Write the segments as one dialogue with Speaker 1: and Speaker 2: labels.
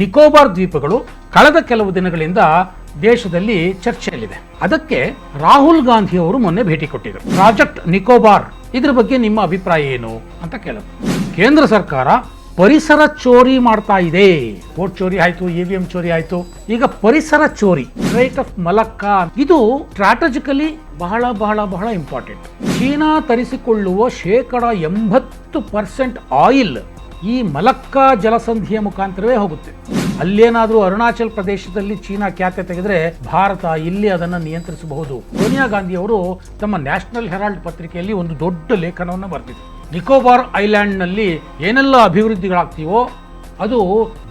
Speaker 1: ನಿಕೋಬಾರ್ ದ್ವೀಪಗಳು ಕಳೆದ ಕೆಲವು ದಿನಗಳಿಂದ ದೇಶದಲ್ಲಿ ಚರ್ಚೆಯಲ್ಲಿದೆ. ಅದಕ್ಕೆ ರಾಹುಲ್ ಗಾಂಧಿ ಅವರು ಮೊನ್ನೆ ಭೇಟಿ ಕೊಟ್ಟಿದ್ದರು. ಪ್ರಾಜೆಕ್ಟ್ ನಿಕೋಬಾರ್ ಇದ್ರ ಬಗ್ಗೆ ನಿಮ್ಮ ಅಭಿಪ್ರಾಯ ಏನು ಅಂತ ಕೇಳಿದ್ರು. ಕೇಂದ್ರ ಸರ್ಕಾರ ಪರಿಸರ ಚೋರಿ ಮಾಡ್ತಾ ಇದೆ. ವೋಟ್ ಚೋರಿ ಆಯ್ತು, EVM ಚೋರಿ ಆಯ್ತು, ಈಗ ಪರಿಸರ ಚೋರಿ, ಸ್ಟ್ರೈಟ್ ಆಫ್ ಮಲಕ್ಕಾ, ಇದು ಸ್ಟ್ರಾಟಜಿಕಲಿ ಬಹಳ ಬಹಳ ಬಹಳ ಇಂಪಾರ್ಟೆಂಟ್. ಚೀನಾ ತರಿಸಿಕೊಳ್ಳುವ 80% ಆಯಿಲ್ ಈ ಮಲಕ್ಕಾ ಜಲಸಂಧಿಯ ಮುಖಾಂತರವೇ ಹೋಗುತ್ತೆ. ಅಲ್ಲೇನಾದ್ರೂ ಅರುಣಾಚಲ್ ಪ್ರದೇಶದಲ್ಲಿ ಚೀನಾ ಖ್ಯಾತೆ ತೆಗೆದ್ರೆ ಭಾರತ ಇಲ್ಲಿ ಅದನ್ನು ನಿಯಂತ್ರಿಸಬಹುದು. ಸೋನಿಯಾ ಗಾಂಧಿ ಅವರು ತಮ್ಮ ನ್ಯಾಷನಲ್ ಹೆರಾಲ್ಡ್ ಪತ್ರಿಕೆಯಲ್ಲಿ ಒಂದು ದೊಡ್ಡ ಲೇಖನವನ್ನು ಬರೆದಿದ್ರು. ನಿಕೋಬಾರ್ ಐಲ್ಯಾಂಡ್ನಲ್ಲಿ ಏನೆಲ್ಲ ಅಭಿವೃದ್ಧಿಗಳಾಗ್ತೀವೋ ಅದು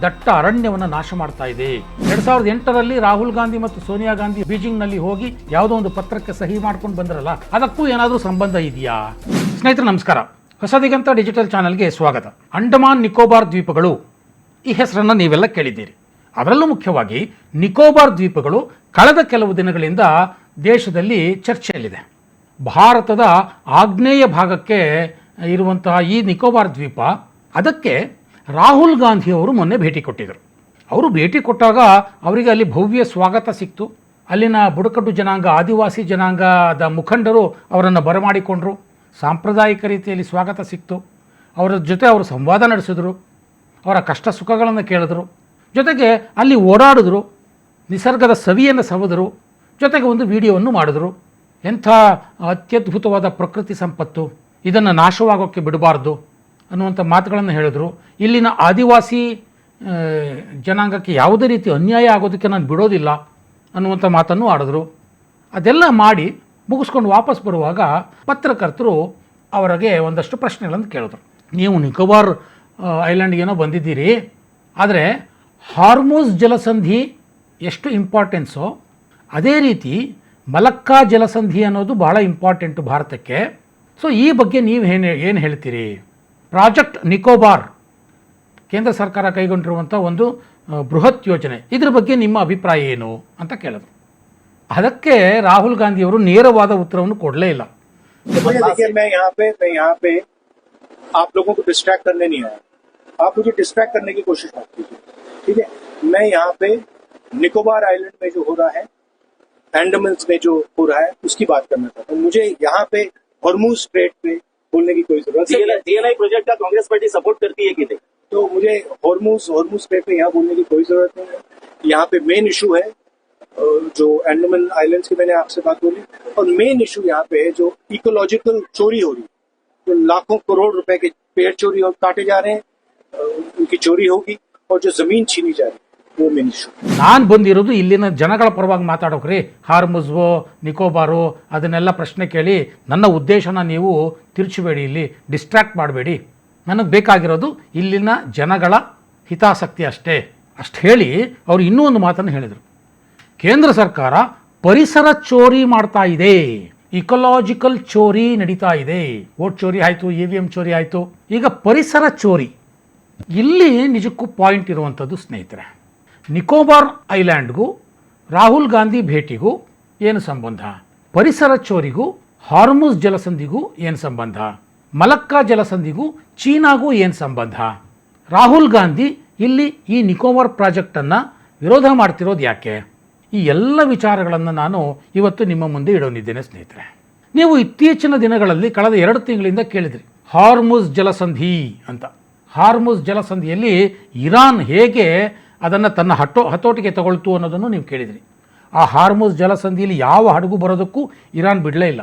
Speaker 1: ದಟ್ಟ ಅರಣ್ಯವನ್ನು ನಾಶ ಮಾಡ್ತಾ ಇದೆ. 2008ರಲ್ಲಿ ರಾಹುಲ್ ಗಾಂಧಿ ಮತ್ತು ಸೋನಿಯಾ ಗಾಂಧಿ ಬೀಜಿಂಗ್ನಲ್ಲಿ ಹೋಗಿ ಯಾವುದೋ ಒಂದು ಪತ್ರಕ್ಕೆ ಸಹಿ ಮಾಡ್ಕೊಂಡು ಬಂದ್ರಲ್ಲ, ಅದಕ್ಕೂ ಏನಾದರೂ ಸಂಬಂಧ ಇದೆಯಾ? ಸ್ನೇಹಿತರೆ ನಮಸ್ಕಾರ, ಹೊಸದಿಗಂತ ಡಿಜಿಟಲ್ ಚಾನಲ್ಗೆ ಸ್ವಾಗತ. ಅಂಡಮಾನ್ ನಿಕೋಬಾರ್ ದ್ವೀಪಗಳು ಈ ಹೆಸರನ್ನು ನೀವೆಲ್ಲ ಕೇಳಿದ್ದೀರಿ. ಅದರಲ್ಲೂ ಮುಖ್ಯವಾಗಿ ನಿಕೋಬಾರ್ ದ್ವೀಪಗಳು ಕಳೆದ ಕೆಲವು ದಿನಗಳಿಂದ ದೇಶದಲ್ಲಿ ಚರ್ಚೆಯಲ್ಲಿದೆ. ಭಾರತದ ಆಗ್ನೇಯ ಭಾಗಕ್ಕೆ ಇರುವಂತಹ ಈ ನಿಕೋಬಾರ್ ದ್ವೀಪ, ಅದಕ್ಕೆ ರಾಹುಲ್ ಗಾಂಧಿ ಅವರು ಮೊನ್ನೆ ಭೇಟಿ ಕೊಟ್ಟಿದ್ದರು. ಅವರು ಭೇಟಿ ಕೊಟ್ಟಾಗ ಅವರಿಗೆ ಅಲ್ಲಿ ಭವ್ಯ ಸ್ವಾಗತ ಸಿಕ್ತು. ಅಲ್ಲಿನ ಬುಡಕಟ್ಟು ಜನಾಂಗ, ಆದಿವಾಸಿ ಜನಾಂಗದ ಮುಖಂಡರು ಅವರನ್ನು ಬರಮಾಡಿಕೊಂಡರು. ಸಾಂಪ್ರದಾಯಿಕ ರೀತಿಯಲ್ಲಿ ಸ್ವಾಗತ ಸಿಕ್ತು. ಅವರ ಜೊತೆ ಅವರು ಸಂವಾದ ನಡೆಸಿದ್ರು, ಅವರ ಕಷ್ಟ ಸುಖಗಳನ್ನು ಕೇಳಿದ್ರು, ಜೊತೆಗೆ ಅಲ್ಲಿ ಓಡಾಡಿದ್ರು, ನಿಸರ್ಗದ ಸವಿಯನ್ನು ಸವಿದರು, ಜೊತೆಗೆ ಒಂದು ವಿಡಿಯೋವನ್ನು ಮಾಡಿದ್ರು. ಎಂಥ ಅತ್ಯದ್ಭುತವಾದ ಪ್ರಕೃತಿ ಸಂಪತ್ತು, ಇದನ್ನು ನಾಶವಾಗೋಕ್ಕೆ ಬಿಡಬಾರ್ದು ಅನ್ನುವಂಥ ಮಾತುಗಳನ್ನು ಹೇಳಿದ್ರು. ಇಲ್ಲಿನ ಆದಿವಾಸಿ ಜನಾಂಗಕ್ಕೆ ಯಾವುದೇ ರೀತಿ ಅನ್ಯಾಯ ಆಗೋದಕ್ಕೆ ನಾನು ಬಿಡೋದಿಲ್ಲ ಅನ್ನುವಂಥ ಮಾತನ್ನು ಆಡಿದ್ರು. ಅದೆಲ್ಲ ಮಾಡಿ ಮುಗಿಸ್ಕೊಂಡು ವಾಪಸ್ ಬರುವಾಗ ಪತ್ರಕರ್ತರು ಅವರಿಗೆ ಒಂದಷ್ಟು ಪ್ರಶ್ನೆಗಳನ್ನು ಕೇಳಿದ್ರು. ನೀವು ನಿಕೋಬಾರ್ ಐಲ್ಯಾಂಡ್ಗೇನೋ ಬಂದಿದ್ದೀರಿ, ಆದರೆ ಹಾರ್ಮೋಸ್ ಜಲಸಂಧಿ ಎಷ್ಟು ಇಂಪಾರ್ಟೆನ್ಸೋ ಅದೇ ರೀತಿ ಮಲಕ್ಕಾ ಜಲಸಂಧಿ ಅನ್ನೋದು ಬಹಳ ಇಂಪಾರ್ಟೆಂಟು ಭಾರತಕ್ಕೆ. ಸೊ ಈ ಬಗ್ಗೆ ನೀವು ಏನು ಹೇಳ್ತೀರಿ? ಪ್ರಾಜೆಕ್ಟ್ ನಿಕೋಬಾರ್ ಕೇಂದ್ರ ಸರ್ಕಾರ ಕೈಗೊಂಡಿರುವಂಥ ಒಂದು ಬೃಹತ್ ಯೋಜನೆ, ಇದ್ರ ಬಗ್ಗೆ ನಿಮ್ಮ ಅಭಿಪ್ರಾಯ ಏನು ಅಂತ ಕೇಳಿದ್ರು. ಅದಕ್ಕೆ ರಾಹುಲ್ ಗಾಂಧಿ ಅವರು ನೇರವಾದ ಉತ್ತರವನ್ನು ಕೊಡಲೇ ಇಲ್ಲ.
Speaker 2: देखिए मैं यहाँ पे आप लोगों को डिस्ट्रैक्ट करने नहीं आया, आप मुझे डिस्ट्रैक्ट करने की कोशिश मत कीजिए, ठीक है? मैं यहाँ पे निकोबार आइलैंड में जो हो रहा है, अंडमान में जो हो रहा है, उसकी बात करना चाहता हूँ. मुझे यहाँ पे हॉर्मुज स्ट्रेट पे बोलने की कोई जरूरत नहीं है.
Speaker 3: DNI प्रोजेक्ट का कांग्रेस पार्टी सपोर्ट करती है कि नहीं?
Speaker 2: तो मुझे हॉर्मुज स्ट्रेट पे यहाँ बोलने की कोई जरूरत नहीं है. यहाँ पे मेन इशू है जो अंडमान आइलैंड्स की मैंने आपसे बात बोली, और मेन इशू यहाँ पे है जो इकोलॉजिकल चोरी हो रही है. तो लाखों करोड़ रुपए के पेड़ चोरी और काटे जा रहे हैं, उनकी चोरी होगी, और जो जमीन छीनी जा रही है वो मेन इशू.
Speaker 1: ನಾನು ಬಂದಿರೋದು ಇಲ್ಲಿನ ಜನಗಳ ಪರವಾಗಿ ಮಾತಾಡೋಕ್ರಿ. ಹಾರ್ಮುಜ್ವೋ ನಿಕೋಬಾರೋ ಅದನ್ನೆಲ್ಲ ಪ್ರಶ್ನೆ ಕೇಳಿ ನನ್ನ ಉದ್ದೇಶನ ನೀವು ತಿರುಚಬೇಡಿ, ಇಲ್ಲಿ ಡಿಸ್ಟ್ರಾಕ್ಟ್ ಮಾಡಬೇಡಿ. ನನಗೆ ಬೇಕಾಗಿರೋದು ಇಲ್ಲಿನ ಜನಗಳ ಹಿತಾಸಕ್ತಿ ಅಷ್ಟೇ. ಅಷ್ಟು ಹೇಳಿ ಅವರು ಇನ್ನೂ ಒಂದು ಮಾತನ್ನು ಹೇಳಿದರು. ಕೇಂದ್ರ ಸರ್ಕಾರ ಪರಿಸರ ಚೋರಿ ಮಾಡ್ತಾ ಇದೆ, ಇಕೊಲಾಜಿಕಲ್ ಚೋರಿ ನಡೀತಾ ಇದೆ. ವೋಟ್ ಚೋರಿ ಆಯಿತು, EVM ಚೋರಿ ಆಯಿತು, ಈಗ ಪರಿಸರ ಚೋರಿ. ಇಲ್ಲಿ ನಿಜಕ್ಕೂ ಪಾಯಿಂಟ್ ಇರುವಂಥದ್ದು ಸ್ನೇಹಿತರೆ, ನಿಕೋಬಾರ್ ಐಲ್ಯಾಂಡ್ಗೂ ರಾಹುಲ್ ಗಾಂಧಿ ಭೇಟಿಗೂ ಏನು ಸಂಬಂಧ? ಪರಿಸರ ಚೋರಿಗೂ ಹಾರ್ಮುಜ್ ಜಲಸಂಧಿಗೂ ಏನು ಸಂಬಂಧ? ಮಲಕ್ಕಾ ಜಲಸಂಧಿಗೂ ಚೀನಾಗೂ ಏನು ಸಂಬಂಧ? ರಾಹುಲ್ ಗಾಂಧಿ ಇಲ್ಲಿ ಈ ನಿಕೋಬಾರ್ ಪ್ರಾಜೆಕ್ಟನ್ನು ವಿರೋಧ ಮಾಡ್ತಿರೋದು ಯಾಕೆ? ಈ ಎಲ್ಲ ವಿಚಾರಗಳನ್ನು ನಾನು ಇವತ್ತು ನಿಮ್ಮ ಮುಂದೆ ಇಡೋನಿದ್ದೇನೆ ಸ್ನೇಹಿತರೆ. ನೀವು ಇತ್ತೀಚಿನ ದಿನಗಳಲ್ಲಿ ಕಳೆದ 2 ತಿಂಗಳಿಂದ ಕೇಳಿದ್ರಿ ಹಾರ್ಮುಜ್ ಜಲಸಂಧಿ ಅಂತ. ಹಾರ್ಮುಜ್ ಜಲಸಂಧಿಯಲ್ಲಿ ಇರಾನ್ ಹೇಗೆ ಅದನ್ನು ತನ್ನ ಹತೋಟಿಗೆ ತಗೊಳ್ತು ಅನ್ನೋದನ್ನು ನೀವು ಕೇಳಿದ್ರಿ. ಆ ಹಾರ್ಮುಜ್ ಜಲಸಂಧಿಯಲ್ಲಿ ಯಾವ ಹಡಗು ಬರೋದಕ್ಕೂ ಇರಾನ್ ಬಿಡಲೇ ಇಲ್ಲ.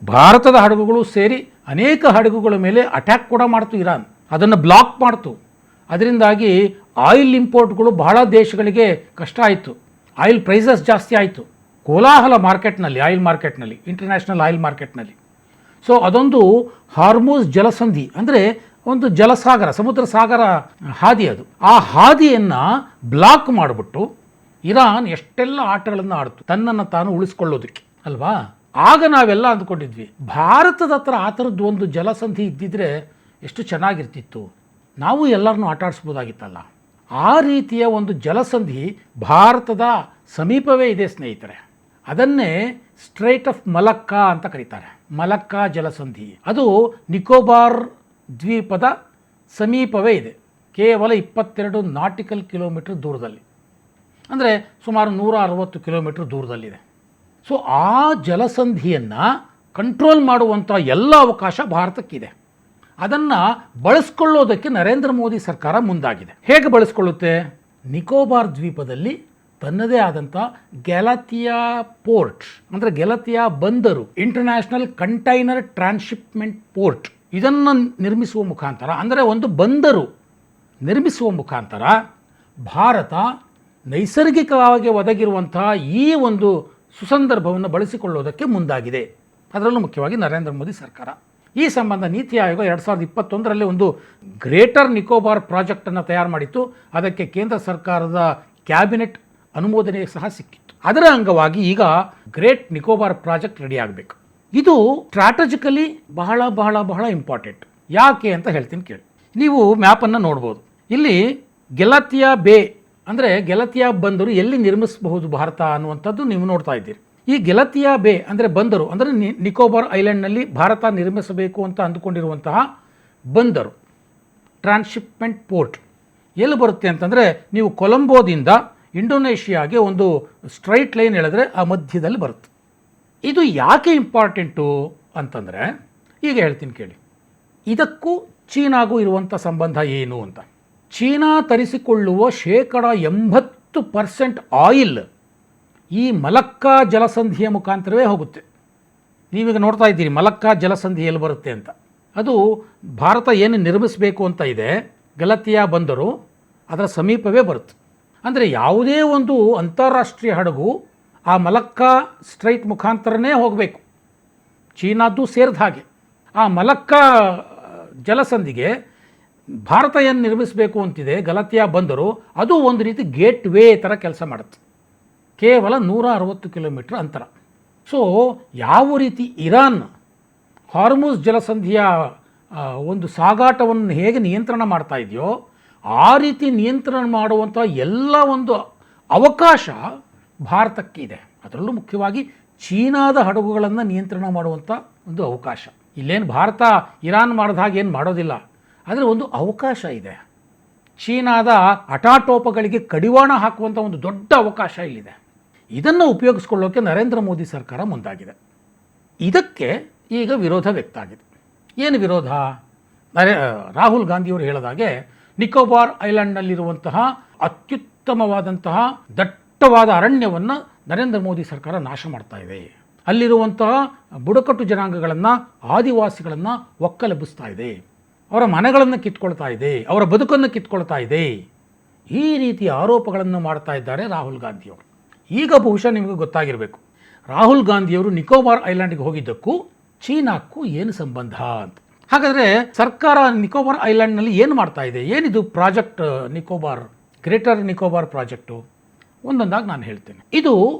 Speaker 1: ಭಾರತದ ಹಡಗುಗಳು ಸೇರಿ ಅನೇಕ ಹಡಗುಗಳ ಮೇಲೆ ಅಟ್ಯಾಕ್ ಕೂಡ ಮಾಡ್ತು ಇರಾನ್, ಅದನ್ನು ಬ್ಲಾಕ್ ಮಾಡ್ತು. ಅದರಿಂದಾಗಿ ಆಯಿಲ್ ಇಂಪೋರ್ಟ್ಗಳು ಬಹಳ ದೇಶಗಳಿಗೆ ಕಷ್ಟ ಆಯಿತು. ಆಯಿಲ್ ಪ್ರೈಸಸ್ ಜಾಸ್ತಿ ಆಯಿತು, ಕೋಲಾಹಲ ಮಾರ್ಕೆಟ್ನಲ್ಲಿ, ಆಯಿಲ್ ಮಾರ್ಕೆಟ್ನಲ್ಲಿ, ಇಂಟರ್ನ್ಯಾಷನಲ್ ಆಯಿಲ್ ಮಾರ್ಕೆಟ್ನಲ್ಲಿ. ಸೊ ಅದೊಂದು ಹಾರ್ಮುಜ್ ಜಲಸಂಧಿ ಅಂದರೆ ಒಂದು ಜಲಸಾಗರ, ಸಮುದ್ರ ಸಾಗರ ಹಾದಿ. ಅದು ಆ ಹಾದಿಯನ್ನು ಬ್ಲಾಕ್ ಮಾಡಿಬಿಟ್ಟು ಇರಾನ್ ಎಷ್ಟೆಲ್ಲ ಆಟಗಳನ್ನು ಆಡ್ತು ತನ್ನನ್ನು ತಾನು ಉಳಿಸ್ಕೊಳ್ಳೋದಕ್ಕೆ ಅಲ್ವಾ. ಆಗ ನಾವೆಲ್ಲ ಅಂದ್ಕೊಂಡಿದ್ವಿ ಭಾರತದ ಹತ್ರ ಆ ಥರದ್ದು ಒಂದು ಜಲಸಂಧಿ ಇದ್ದಿದ್ರೆ ಎಷ್ಟು ಚೆನ್ನಾಗಿರ್ತಿತ್ತು, ನಾವು ಎಲ್ಲರನ್ನೂ ಆಟ ಆಡಿಸ್ಬೋದಾಗಿತ್ತಲ್ಲ. ಆ ರೀತಿಯ ಒಂದು ಜಲಸಂಧಿ ಭಾರತದ ಸಮೀಪವೇ ಇದೆ ಸ್ನೇಹಿತರೆ. ಅದನ್ನೇ ಸ್ಟ್ರೈಟ್ ಆಫ್ ಮಲಕ್ಕಾ ಅಂತ ಕರೀತಾರೆ. ಮಲಕ್ಕಾ ಜಲಸಂಧಿ ಅದು ನಿಕೋಬಾರ್ ದ್ವೀಪದ ಸಮೀಪವೇ ಇದೆ. ಕೇವಲ 22 ನಾಟಿಕಲ್ ಕಿಲೋಮೀಟರ್ ದೂರದಲ್ಲಿ, ಅಂದರೆ ಸುಮಾರು 160 ಕಿಲೋಮೀಟರ್ ದೂರದಲ್ಲಿದೆ. ಸೊ ಆ ಜಲಸಂಧಿಯನ್ನು ಕಂಟ್ರೋಲ್ ಮಾಡುವಂಥ ಎಲ್ಲ ಅವಕಾಶ ಭಾರತಕ್ಕಿದೆ. ಅದನ್ನು ಬಳಸ್ಕೊಳ್ಳೋದಕ್ಕೆ ನರೇಂದ್ರ ಮೋದಿ ಸರ್ಕಾರ ಮುಂದಾಗಿದೆ. ಹೇಗೆ ಬಳಸ್ಕೊಳ್ಳುತ್ತೆ? ನಿಕೋಬಾರ್ ದ್ವೀಪದಲ್ಲಿ ತನ್ನದೇ ಆದಂಥ ಗೆಲತಿಯಾ ಪೋರ್ಟ್, ಅಂದರೆ ಗೆಲತಿಯಾ ಬಂದರು, ಇಂಟರ್ನ್ಯಾಷನಲ್ ಕಂಟೈನರ್ ಟ್ರಾನ್ಸ್ಶಿಪ್ಮೆಂಟ್ ಪೋರ್ಟ್, ಇದನ್ನು ನಿರ್ಮಿಸುವ ಮುಖಾಂತರ, ಅಂದರೆ ಒಂದು ಬಂದರು ನಿರ್ಮಿಸುವ ಮುಖಾಂತರ ಭಾರತ ನೈಸರ್ಗಿಕವಾಗಿ ಒದಗಿರುವಂತಹ ಈ ಒಂದು ಸುಸಂದರ್ಭವನ್ನು ಬಳಸಿಕೊಳ್ಳೋದಕ್ಕೆ ಮುಂದಾಗಿದೆ. ಅದರಲ್ಲೂ ಮುಖ್ಯವಾಗಿ ನರೇಂದ್ರ ಮೋದಿ ಸರ್ಕಾರ. ಈ ಸಂಬಂಧ ನೀತಿ ಆಯೋಗ 2021ರಲ್ಲಿ ಒಂದು ಗ್ರೇಟರ್ ನಿಕೋಬಾರ್ ಪ್ರಾಜೆಕ್ಟನ್ನು ತಯಾರು ಮಾಡಿತ್ತು. ಅದಕ್ಕೆ ಕೇಂದ್ರ ಸರ್ಕಾರದ ಕ್ಯಾಬಿನೆಟ್ ಅನುಮೋದನೆ ಸಹ ಸಿಕ್ಕಿತ್ತು. ಅದರ ಅಂಗವಾಗಿ ಈಗ ಗ್ರೇಟ್ ನಿಕೋಬಾರ್ ಪ್ರಾಜೆಕ್ಟ್ ರೆಡಿ ಆಗಬೇಕು. ಇದು ಸ್ಟ್ರಾಟಜಿಕಲಿ ಬಹಳ ಬಹಳ ಬಹಳ ಇಂಪಾರ್ಟೆಂಟ್. ಯಾಕೆ ಅಂತ ಹೇಳ್ತೀನಿ ಕೇಳಿ. ನೀವು ಮ್ಯಾಪನ್ನು ನೋಡ್ಬೋದು. ಇಲ್ಲಿ ಗೆಲತಿಯಾ ಬೇ, ಅಂದರೆ ಗೆಲತಿಯಾ ಬಂದರು ಎಲ್ಲಿ ನಿರ್ಮಿಸಬಹುದು ಭಾರತ ಅನ್ನುವಂಥದ್ದು ನೀವು ನೋಡ್ತಾ ಇದ್ದೀರಿ. ಈ ಗೆಲತಿಯಾ ಬೇ ಅಂದರೆ ಬಂದರು, ಅಂದರೆ ನಿಕೋಬಾರ್ ಐಲ್ಯಾಂಡ್ನಲ್ಲಿ ಭಾರತ ನಿರ್ಮಿಸಬೇಕು ಅಂತ ಅಂದುಕೊಂಡಿರುವಂತಹ ಬಂದರು, ಟ್ರಾನ್ಸ್ಶಿಪ್ಮೆಂಟ್ ಪೋರ್ಟ್ ಎಲ್ಲಿ ಬರುತ್ತೆ ಅಂತಂದರೆ, ನೀವು ಕೊಲಂಬೋದಿಂದ ಇಂಡೋನೇಷಿಯಾಗೆ ಒಂದು ಸ್ಟ್ರೈಟ್ ಲೈನ್ ಎಳೆದ್ರೆ ಆ ಮಧ್ಯದಲ್ಲಿ ಬರುತ್ತೆ. ಇದು ಯಾಕೆ ಇಂಪಾರ್ಟೆಂಟು ಅಂತಂದರೆ, ಈಗ ಹೇಳ್ತೀನಿ ಕೇಳಿ. ಇದಕ್ಕೂ ಚೀನಾಗೂ ಇರುವಂಥ ಸಂಬಂಧ ಏನು ಅಂತ. ಚೀನಾ ತರಿಸಿಕೊಳ್ಳುವ 80% ಆಯಿಲ್ ಈ ಮಲಕ್ಕಾ ಜಲಸಂಧಿಯ ಮುಖಾಂತರವೇ ಹೋಗುತ್ತೆ. ನೀವೀಗ ನೋಡ್ತಾ ಇದ್ದೀರಿ ಮಲಕ್ಕಾ ಜಲಸಂಧಿ ಎಲ್ಲಿ ಬರುತ್ತೆ ಅಂತ. ಅದು ಭಾರತ ಏನು ನಿರ್ಮಿಸಬೇಕು ಅಂತ ಇದೆ, ಗೆಲತಿಯಾ ಬಂದರು ಅದರ ಸಮೀಪವೇ ಬರುತ್ತೆ. ಅಂದರೆ ಯಾವುದೇ ಒಂದು ಅಂತಾರಾಷ್ಟ್ರೀಯ ಹಡಗು ಆ ಮಲಕ್ಕಾ ಸ್ಟ್ರೈಟ್ ಮುಖಾಂತರನೇ ಹೋಗಬೇಕು, ಚೀನಾದ್ದು ಸೇರಿದ ಹಾಗೆ. ಆ ಮಲಕ್ಕಾ ಜಲಸಂಧಿಗೆ ಭಾರತ ಏನು ನಿರ್ಮಿಸಬೇಕು ಅಂತಿದೆ, ಗೆಲತಿಯಾ ಬಂದರು, ಅದು ಒಂದು ರೀತಿ ಗೇಟ್ ವೇ ಥರ ಕೆಲಸ ಮಾಡುತ್ತೆ. ಕೇವಲ 160 ಕಿಲೋಮೀಟರ್ ಅಂತರ. ಸೊ ಯಾವ ರೀತಿ ಇರಾನ್ ಹಾರ್ಮುಜ್ ಜಲಸಂಧಿಯ ಒಂದು ಸಾಗಾಟವನ್ನು ಹೇಗೆ ನಿಯಂತ್ರಣ ಮಾಡ್ತಾ ಇದೆಯೋ, ಆ ರೀತಿ ನಿಯಂತ್ರಣ ಮಾಡುವಂಥ ಎಲ್ಲ ಒಂದು ಅವಕಾಶ ಭಾರತಕ್ಕಿದೆ. ಅದರಲ್ಲೂ ಮುಖ್ಯವಾಗಿ ಚೀನಾದ ಹಡಗುಗಳನ್ನು ನಿಯಂತ್ರಣ ಮಾಡುವಂಥ ಒಂದು ಅವಕಾಶ. ಇಲ್ಲೇನು ಭಾರತ ಇರಾನ್ ಮಾಡಿದ ಹಾಗೆ ಏನು ಮಾಡೋದಿಲ್ಲ, ಆದರೆ ಒಂದು ಅವಕಾಶ ಇದೆ. ಚೀನಾದ ಹಠಾಟೋಪಗಳಿಗೆ ಕಡಿವಾಣ ಹಾಕುವಂಥ ಒಂದು ದೊಡ್ಡ ಅವಕಾಶ ಇಲ್ಲಿದೆ. ಇದನ್ನು ಉಪಯೋಗಿಸ್ಕೊಳ್ಳೋಕ್ಕೆ ನರೇಂದ್ರ ಮೋದಿ ಸರ್ಕಾರ ಮುಂದಾಗಿದೆ. ಇದಕ್ಕೆ ಈಗ ವಿರೋಧ ವ್ಯಕ್ತ ಆಗಿದೆ. ಏನು ವಿರೋಧ? ರಾಹುಲ್ ಗಾಂಧಿಯವರು ಹೇಳಿದಾಗೆ ನಿಕೋಬಾರ್ ಐಲ್ಯಾಂಡ್ನಲ್ಲಿರುವಂತಹ ಅತ್ಯುತ್ತಮವಾದಂತಹ ದಟ್ಟವಾದ ಅರಣ್ಯವನ್ನು ನರೇಂದ್ರ ಮೋದಿ ಸರ್ಕಾರ ನಾಶ ಮಾಡ್ತಾ ಇದೆ. ಅಲ್ಲಿರುವಂತಹ ಬುಡಕಟ್ಟು ಜನಾಂಗಗಳನ್ನು, ಆದಿವಾಸಿಗಳನ್ನು ಒಕ್ಕಲೆಬ್ಬಿಸ್ತಾ ಇದೆ, ಅವರ ಮನೆಗಳನ್ನು ಕಿತ್ಕೊಳ್ತಾ ಇದೆ, ಅವರ ಬದುಕನ್ನು ಕಿತ್ಕೊಳ್ತಾ ಇದೆ. ಈ ರೀತಿಯ ಆರೋಪಗಳನ್ನು ಮಾಡ್ತಾ ಇದ್ದಾರೆ ರಾಹುಲ್ ಗಾಂಧಿಯವರು. ಈಗ ಬಹುಶಃ ನಿಮಗೆ ಗೊತ್ತಾಗಿರಬೇಕು, ರಾಹುಲ್ ಗಾಂಧಿಯವರು ನಿಕೋಬಾರ್ ಐಲ್ಯಾಂಡ್ಗೆ ಹೋಗಿದ್ದಕ್ಕೂ ಚೀನಾಕ್ಕೂ ಏನು ಸಂಬಂಧ ಅಂತ. ಹಾಗಾದರೆ ಸರ್ಕಾರ ನಿಕೋಬಾರ್ ಐಲ್ಯಾಂಡ್ನಲ್ಲಿ ಏನು ಮಾಡ್ತಾ ಇದೆ? ಏನಿದು project Nicobar, greater Nicobar project? ಒಂದೊಂದಾಗಿ ನಾನು ಹೇಳ್ತೇನೆ. ಇದು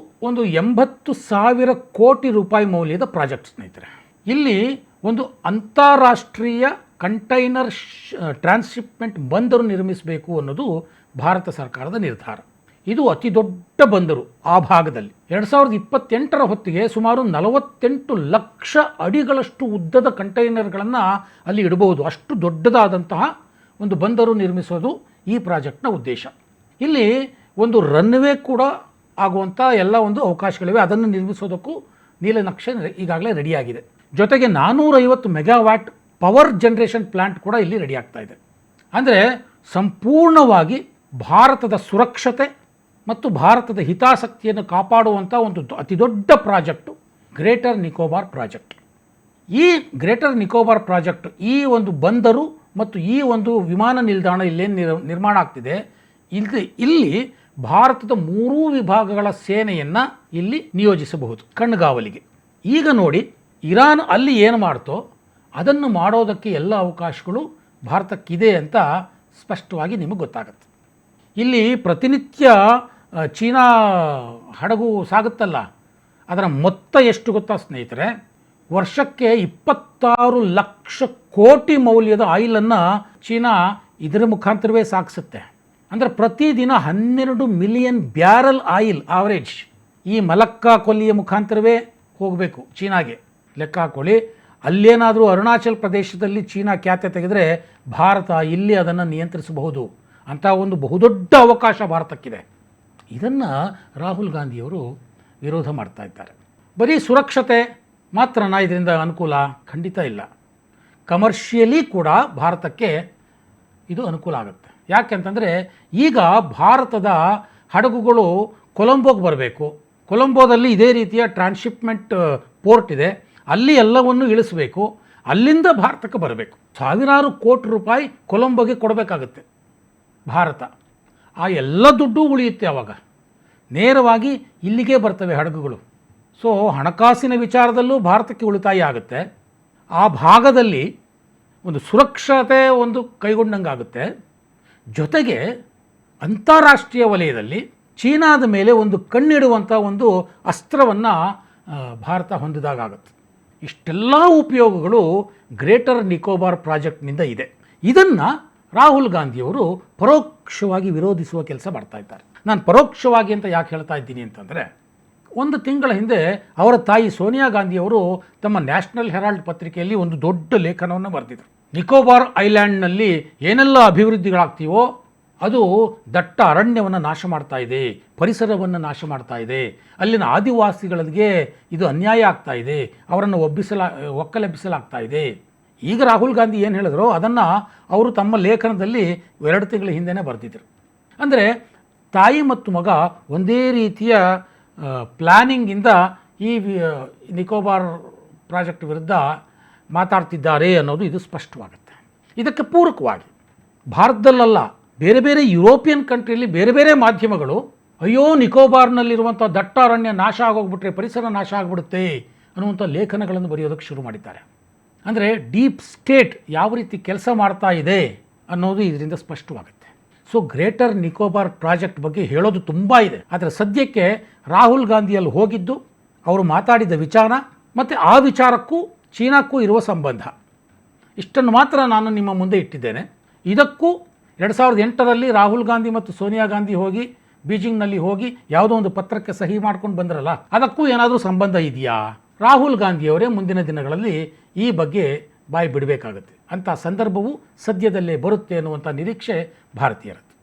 Speaker 1: ಒಂದು 80,000 ಕೋಟಿ ರೂಪಾಯಿ ಮೌಲ್ಯದ ಪ್ರಾಜೆಕ್ಟ್ ಸ್ನೇಹಿತರೆ. ಇಲ್ಲಿ ಒಂದು ಅಂತಾರಾಷ್ಟ್ರೀಯ ಕಂಟೈನರ್ ಟ್ರಾನ್ಸ್ಶಿಪ್ಮೆಂಟ್ ಬಂದರು ನಿರ್ಮಿಸಬೇಕು ಅನ್ನೋದು ಭಾರತ ಸರ್ಕಾರದ ನಿರ್ಧಾರ. ಇದು ಅತಿ ದೊಡ್ಡ ಬಂದರು ಆ ಭಾಗದಲ್ಲಿ. 2028ರ ಹೊತ್ತಿಗೆ ಸುಮಾರು 48 ಲಕ್ಷ ಅಡಿಗಳಷ್ಟು ಉದ್ದದ ಕಂಟೈನರ್ಗಳನ್ನು ಅಲ್ಲಿ ಇಡಬಹುದು. ಅಷ್ಟು ದೊಡ್ಡದಾದಂತಹ ಒಂದು ಬಂದರು ನಿರ್ಮಿಸೋದು ಈ ಪ್ರಾಜೆಕ್ಟ್ನ ಉದ್ದೇಶ. ಇಲ್ಲಿ ಒಂದು ರನ್ವೇ ಕೂಡ ಆಗುವಂಥ ಎಲ್ಲ ಒಂದು ಅವಕಾಶಗಳಿವೆ. ಅದನ್ನು ನಿರ್ಮಿಸೋದಕ್ಕೂ ನೀಲನಕ್ಷೆ ಈಗಾಗಲೇ ರೆಡಿಯಾಗಿದೆ. ಜೊತೆಗೆ 450 ಮೆಗಾವ್ಯಾಟ್ ಪವರ್ ಜನರೇಷನ್ ಪ್ಲ್ಯಾಂಟ್ ಕೂಡ ಇಲ್ಲಿ ರೆಡಿ ಆಗ್ತಾ ಇದೆ. ಅಂದರೆ ಸಂಪೂರ್ಣವಾಗಿ ಭಾರತದ ಸುರಕ್ಷತೆ ಮತ್ತು ಭಾರತದ ಹಿತಾಸಕ್ತಿಯನ್ನು ಕಾಪಾಡುವಂಥ ಒಂದು ಅತಿ ದೊಡ್ಡ ಪ್ರಾಜೆಕ್ಟು ಗ್ರೇಟರ್ ನಿಕೋಬಾರ್ ಪ್ರಾಜೆಕ್ಟ್. ಈ ಗ್ರೇಟರ್ ನಿಕೋಬಾರ್ ಪ್ರಾಜೆಕ್ಟ್, ಈ ಒಂದು ಬಂದರು ಮತ್ತು ಈ ಒಂದು ವಿಮಾನ ನಿಲ್ದಾಣ ಇಲ್ಲೇನು ನಿರ್ಮಾಣ ಆಗ್ತಿದೆ, ಇಲ್ಲಿ ಭಾರತದ 3 ವಿಭಾಗಗಳ ಸೇನೆಯನ್ನು ಇಲ್ಲಿ ನಿಯೋಜಿಸಬಹುದು ಕಣ್ಗಾವಲಿಗೆ. ಈಗ ನೋಡಿ, ಇರಾನ್ ಅಲ್ಲಿ ಏನು ಮಾಡ್ತೋ ಅದನ್ನು ಮಾಡೋದಕ್ಕೆ ಎಲ್ಲ ಅವಕಾಶಗಳು ಭಾರತಕ್ಕಿದೆ ಅಂತ ಸ್ಪಷ್ಟವಾಗಿ ನಿಮಗೆ ಗೊತ್ತಾಗುತ್ತೆ. ಇಲ್ಲಿ ಪ್ರತಿನಿತ್ಯ ಚೀನಾ ಹಡಗು ಸಾಗುತ್ತಲ್ಲ, ಅದರ ಮೊತ್ತ ಎಷ್ಟು ಗೊತ್ತಾ ಸ್ನೇಹಿತರೆ? ವರ್ಷಕ್ಕೆ 26 ಲಕ್ಷ ಕೋಟಿ ಮೌಲ್ಯದ ಆಯಿಲನ್ನು ಚೀನಾ ಇದರ ಮುಖಾಂತರವೇ ಸಾಗಿಸುತ್ತೆ. ಅಂದರೆ ಪ್ರತಿದಿನ 12 ಮಿಲಿಯನ್ ಬ್ಯಾರಲ್ ಆಯಿಲ್ ಆವರೇಜ್ ಈ ಮಲಕ್ಕಾ ಕೊಲ್ಲಿಯ ಮುಖಾಂತರವೇ ಹೋಗಬೇಕು ಚೀನಾಗೆ. ಲೆಕ್ಕ ಹಾಕೊಳ್ಳಿ, ಅಲ್ಲೇನಾದರೂ ಅರುಣಾಚಲ್ ಪ್ರದೇಶದಲ್ಲಿ ಚೀನಾ ಖ್ಯಾತೆ ತೆಗೆದರೆ ಭಾರತ ಇಲ್ಲಿ ಅದನ್ನು ನಿಯಂತ್ರಿಸಬಹುದು ಅಂತ ಒಂದು ಬಹುದೊಡ್ಡ ಅವಕಾಶ ಭಾರತಕ್ಕಿದೆ. ಇದನ್ನು ರಾಹುಲ್ ಗಾಂಧಿಯವರು ವಿರೋಧ ಮಾಡ್ತಾ ಇದ್ದಾರೆ. ಬರೀ ಸುರಕ್ಷತೆ ಮಾತ್ರನಾ ಇದರಿಂದ ಅನುಕೂಲ? ಖಂಡಿತ ಇಲ್ಲ. ಕಮರ್ಷಿಯಲಿ ಕೂಡ ಭಾರತಕ್ಕೆ ಇದು ಅನುಕೂಲ ಆಗುತ್ತೆ. ಯಾಕೆಂತಂದರೆ ಈಗ ಭಾರತದ ಹಡಗುಗಳು ಕೊಲಂಬೋಗೆ ಬರಬೇಕು. ಕೊಲಂಬೋದಲ್ಲಿ ಇದೇ ರೀತಿಯ ಟ್ರಾನ್ಸ್ಶಿಪ್ಮೆಂಟ್ ಪೋರ್ಟ್ ಇದೆ. ಅಲ್ಲಿ ಎಲ್ಲವನ್ನು ಇಳಿಸಬೇಕು. ಅಲ್ಲಿಂದ ಭಾರತಕ್ಕೆ ಬರಬೇಕು. ಸಾವಿರಾರು ಕೋಟಿ ರೂಪಾಯಿ ಕೊಲಂಬೋಗೆ ಕೊಡಬೇಕಾಗುತ್ತೆ ಭಾರತ. ಆ ಎಲ್ಲ ದುಡ್ಡು ಉಳಿಯುತ್ತೆ. ಆವಾಗ ನೇರವಾಗಿ ಇಲ್ಲಿಗೆ ಬರ್ತವೆ ಹಡಗುಗಳು. ಸೊ ಹಣಕಾಸಿನ ವಿಚಾರದಲ್ಲೂ ಭಾರತಕ್ಕೆ ಉಳಿತಾಯ ಆಗುತ್ತೆ. ಆ ಭಾಗದಲ್ಲಿ ಒಂದು ಸುರಕ್ಷತೆ ಒಂದು ಕೈಗೊಂಡಂಗಾಗುತ್ತೆ. ಜೊತೆಗೆ ಅಂತಾರಾಷ್ಟ್ರೀಯ ವಲಯದಲ್ಲಿ ಚೀನಾದ ಮೇಲೆ ಒಂದು ಕಣ್ಣಿಡುವಂಥ ಒಂದು ಅಸ್ತ್ರವನ್ನು ಭಾರತ ಹೊಂದಿದಾಗುತ್ತೆ. ಇಷ್ಟೆಲ್ಲ ಉಪಯೋಗಗಳು ಗ್ರೇಟರ್ ನಿಕೋಬಾರ್ ಪ್ರಾಜೆಕ್ಟ್ನಿಂದ ಇದೆ. ಇದನ್ನು ರಾಹುಲ್ ಗಾಂಧಿಯವರು ಪರೋಕ್ಷವಾಗಿ ವಿರೋಧಿಸುವ ಕೆಲಸ ಮಾಡ್ತಾ ಇದ್ದಾರೆ. ನಾನು ಪರೋಕ್ಷವಾಗಿ ಅಂತ ಯಾಕೆ ಹೇಳ್ತಾ ಇದ್ದೀನಿ ಅಂತಂದರೆ, ಒಂದು ತಿಂಗಳ ಹಿಂದೆ ಅವರ ತಾಯಿ ಸೋನಿಯಾ ಗಾಂಧಿಯವರು ತಮ್ಮ ನ್ಯಾಷನಲ್ ಹೆರಾಲ್ಡ್ ಪತ್ರಿಕೆಯಲ್ಲಿ ಒಂದು ದೊಡ್ಡ ಲೇಖನವನ್ನು ಬರೆದಿದ್ದರು. ನಿಕೋಬಾರ್ ಐಲ್ಯಾಂಡ್ನಲ್ಲಿ ಏನೆಲ್ಲ ಅಭಿವೃದ್ಧಿಗಳಾಗ್ತೀವೋ ಅದು ದಟ್ಟ ಅರಣ್ಯವನ್ನು ನಾಶ ಮಾಡ್ತಾ ಇದೆ, ಪರಿಸರವನ್ನು ನಾಶ ಮಾಡ್ತಾ ಇದೆ, ಅಲ್ಲಿನ ಆದಿವಾಸಿಗಳಿಗೆ ಇದು ಅನ್ಯಾಯ ಆಗ್ತಾ ಇದೆ, ಅವರನ್ನು ಒಕ್ಕಲೆಬ್ಬಿಸಲಾಗ್ತಾ ಇದೆ. ಈಗ ರಾಹುಲ್ ಗಾಂಧಿ ಏನು ಹೇಳಿದ್ರು ಅದನ್ನು ಅವರು ತಮ್ಮ ಲೇಖನದಲ್ಲಿ 2 ತಿಂಗಳ ಹಿಂದೆನೇ ಬರೆದಿದ್ದರು. ಅಂದರೆ ತಾಯಿ ಮತ್ತು ಮಗ ಒಂದೇ ರೀತಿಯ ಪ್ಲ್ಯಾನಿಂಗಿಂದ ಈ ನಿಕೋಬಾರ್ ಪ್ರಾಜೆಕ್ಟ್ ವಿರುದ್ಧ ಮಾತಾಡ್ತಿದ್ದಾರೆ ಅನ್ನೋದು ಇದು ಸ್ಪಷ್ಟವಾಗುತ್ತೆ. ಇದಕ್ಕೆ ಪೂರಕವಾಗಿ ಭಾರತದಲ್ಲ, ಬೇರೆ ಬೇರೆ ಯುರೋಪಿಯನ್ ಕಂಟ್ರಿಯಲ್ಲಿ ಬೇರೆ ಬೇರೆ ಮಾಧ್ಯಮಗಳು ಅಯ್ಯೋ ನಿಕೋಬಾರ್ನಲ್ಲಿರುವಂಥ ದಟ್ಟ ಅರಣ್ಯ ನಾಶ ಆಗೋಗ್ಬಿಟ್ರೆ ಪರಿಸರ ನಾಶ ಆಗಿಬಿಡುತ್ತೆ ಅನ್ನುವಂಥ ಲೇಖನಗಳನ್ನು ಬರೆಯೋದಕ್ಕೆ ಶುರು ಮಾಡಿದ್ದಾರೆ. ಅಂದರೆ ಡೀಪ್ ಸ್ಟೇಟ್ ಯಾವ ರೀತಿ ಕೆಲಸ ಮಾಡ್ತಾ ಇದೆ ಅನ್ನೋದು ಇದರಿಂದ ಸ್ಪಷ್ಟವಾಗುತ್ತೆ. ಸೊ ಗ್ರೇಟರ್ ನಿಕೋಬಾರ್ ಪ್ರಾಜೆಕ್ಟ್ ಬಗ್ಗೆ ಹೇಳೋದು ತುಂಬ ಇದೆ. ಆದರೆ ಸದ್ಯಕ್ಕೆ ರಾಹುಲ್ ಗಾಂಧಿಯಲ್ಲಿ ಹೋಗಿದ್ದು, ಅವರು ಮಾತಾಡಿದ ವಿಚಾರ ಮತ್ತು ಆ ವಿಚಾರಕ್ಕೂ ಚೀನಾಕ್ಕೂ ಇರುವ ಸಂಬಂಧ, ಇಷ್ಟನ್ನು ಮಾತ್ರ ನಾನು ನಿಮ್ಮ ಮುಂದೆ ಇಟ್ಟಿದ್ದೇನೆ. ಇದಕ್ಕೂ 2008ರಲ್ಲಿ ರಾಹುಲ್ ಗಾಂಧಿ ಮತ್ತು ಸೋನಿಯಾ ಗಾಂಧಿ ಹೋಗಿ ಬೀಜಿಂಗ್ನಲ್ಲಿ ಹೋಗಿ ಯಾವುದೋ ಒಂದು ಪತ್ರಕ್ಕೆ ಸಹಿ ಮಾಡ್ಕೊಂಡು ಬಂದ್ರಲ್ಲ, ಅದಕ್ಕೂ ಏನಾದರೂ ಸಂಬಂಧ ಇದೆಯಾ? ರಾಹುಲ್ ಗಾಂಧಿಯವರೇ ಮುಂದಿನ ದಿನಗಳಲ್ಲಿ ಈ ಬಗ್ಗೆ ಬಾಯಿ ಬಿಡಬೇಕಾಗುತ್ತೆ. ಅಂಥ ಸಂದರ್ಭವು ಸದ್ಯದಲ್ಲೇ ಬರುತ್ತೆ ಅನ್ನುವಂಥ ನಿರೀಕ್ಷೆ ಭಾರತೀಯರದ್ದು.